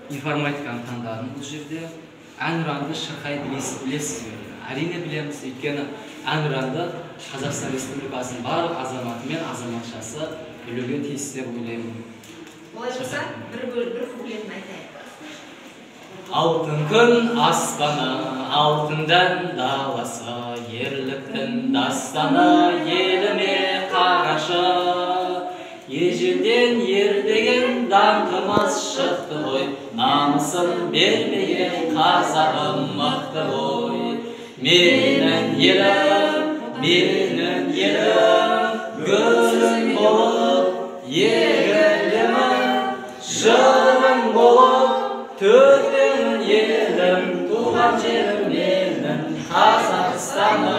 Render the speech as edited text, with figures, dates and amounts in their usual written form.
информатиканы таңдадым бұл жерде. Әнұранды шырқай білесіз бе? Әрине білеміз, өйткені әнұранды Қазақстан Республикасының барлық азаматы мен азаматшасы білуге тиіс деп ойлаймын. Олай болса, бір куплетін айтайық. Алтын күн аспаны, алтындан даласы, ерліктің дастаны еліме қарашы. Ежелден ердеген даңқымыз шықты ғой, намысын бермеген қазағым мықты ғой. Менің елім, гүлім болып, егілімі, жырым болып, төрдің елім, туған жерім менің Қазақстаным.